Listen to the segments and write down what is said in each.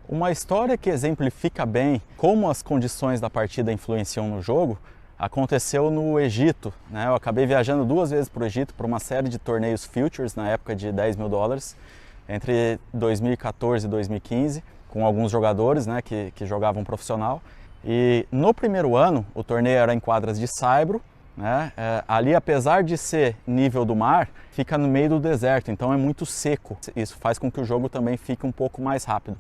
Uma história que exemplifica bem como as condições da partida influenciam no jogo aconteceu no Egito, né? Eu acabei viajando 2 vezes para o Egito para uma série de torneios Futures na época de $10 mil entre 2014 e 2015 com alguns jogadores, né, que jogavam profissional. E no primeiro ano o torneio era em quadras de saibro, né? Ali, apesar de ser nível do mar, fica no meio do deserto, então é muito seco. Isso faz com que o jogo também fique um pouco mais rápido.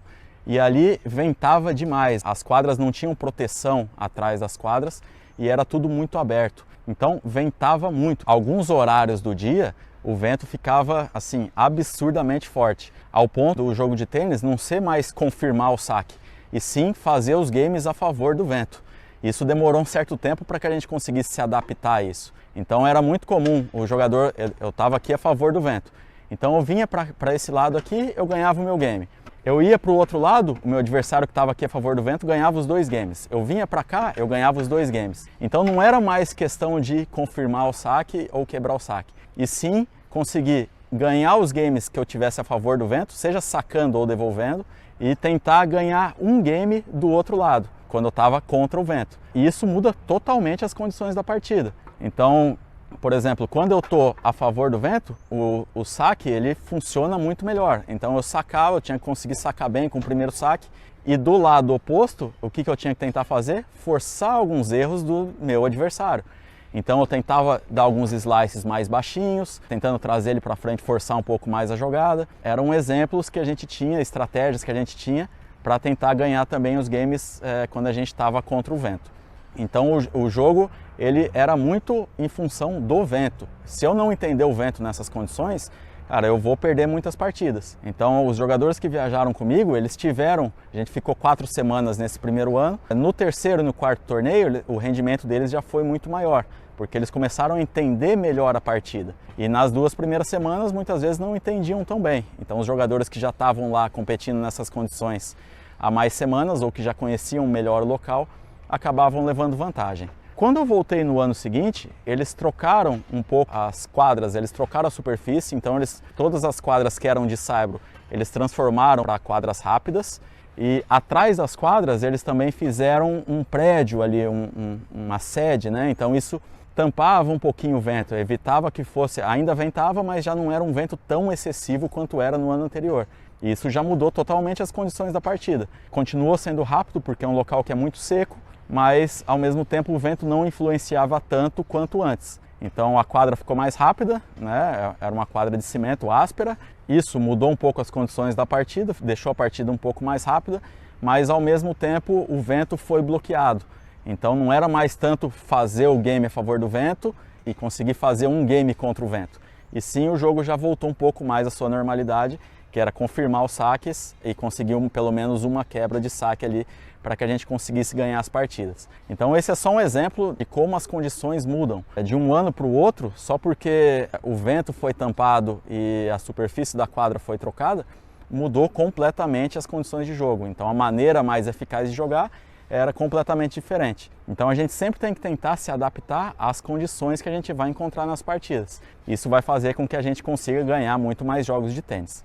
E ali ventava demais, as quadras não tinham proteção atrás das quadras e era tudo muito aberto. Então ventava muito. Alguns horários do dia o vento ficava assim absurdamente forte, ao ponto do jogo de tênis não ser mais confirmar o saque, e sim fazer os games a favor do vento. Isso demorou um certo tempo para que a gente conseguisse se adaptar a isso. Então era muito comum o jogador, eu estava aqui a favor do vento, então eu vinha para esse lado aqui, eu ganhava o meu game. Eu ia para o outro lado, o meu adversário que estava aqui a favor do vento ganhava os 2 games. Eu vinha para cá, eu ganhava os 2 games. Então não era mais questão de confirmar o saque ou quebrar o saque, e sim conseguir ganhar os games que eu tivesse a favor do vento, seja sacando ou devolvendo, e tentar ganhar um game do outro lado, quando eu estava contra o vento. E isso muda totalmente as condições da partida. Então, por exemplo, quando eu estou a favor do vento, o saque ele funciona muito melhor. Então eu sacava, eu tinha que conseguir sacar bem com o primeiro saque. E do lado oposto, o que eu tinha que tentar fazer? Forçar alguns erros do meu adversário. Então eu tentava dar alguns slices mais baixinhos, tentando trazer ele para frente, forçar um pouco mais a jogada. Eram exemplos que a gente tinha, estratégias que a gente tinha para tentar ganhar também os games quando a gente estava contra o vento. Então o jogo ele era muito em função do vento. Se eu não entender o vento nessas condições, cara, eu vou perder muitas partidas. Então os jogadores que viajaram comigo, eles tiveram, a gente ficou 4 semanas nesse primeiro ano. No terceiro e no quarto torneio, o rendimento deles já foi muito maior, porque eles começaram a entender melhor a partida. E nas 2 primeiras semanas, muitas vezes não entendiam tão bem. Então os jogadores que já estavam lá competindo nessas condições há mais semanas, ou que já conheciam melhor o local, acabavam levando vantagem. Quando eu voltei no ano seguinte, eles trocaram um pouco as quadras, eles trocaram a superfície, então todas as quadras que eram de saibro, eles transformaram para quadras rápidas, e atrás das quadras eles também fizeram um prédio ali, uma sede, né? Então isso tampava um pouquinho o vento, evitava que fosse, ainda ventava, mas já não era um vento tão excessivo quanto era no ano anterior. E isso já mudou totalmente as condições da partida. Continuou sendo rápido porque é um local que é muito seco, mas ao mesmo tempo o vento não influenciava tanto quanto antes. Então a quadra ficou mais rápida, né? Era uma quadra de cimento áspera. Isso mudou um pouco as condições da partida, deixou a partida um pouco mais rápida, mas ao mesmo tempo o vento foi bloqueado. Então não era mais tanto fazer o game a favor do vento e conseguir fazer um game contra o vento. E sim, o jogo já voltou um pouco mais à sua normalidade, que era confirmar os saques e conseguir pelo menos uma quebra de saque ali para que a gente conseguisse ganhar as partidas. Então esse é só um exemplo de como as condições mudam. De um ano para o outro, só porque o vento foi tampado e a superfície da quadra foi trocada, mudou completamente as condições de jogo. Então a maneira mais eficaz de jogar era completamente diferente. Então a gente sempre tem que tentar se adaptar às condições que a gente vai encontrar nas partidas. Isso vai fazer com que a gente consiga ganhar muito mais jogos de tênis.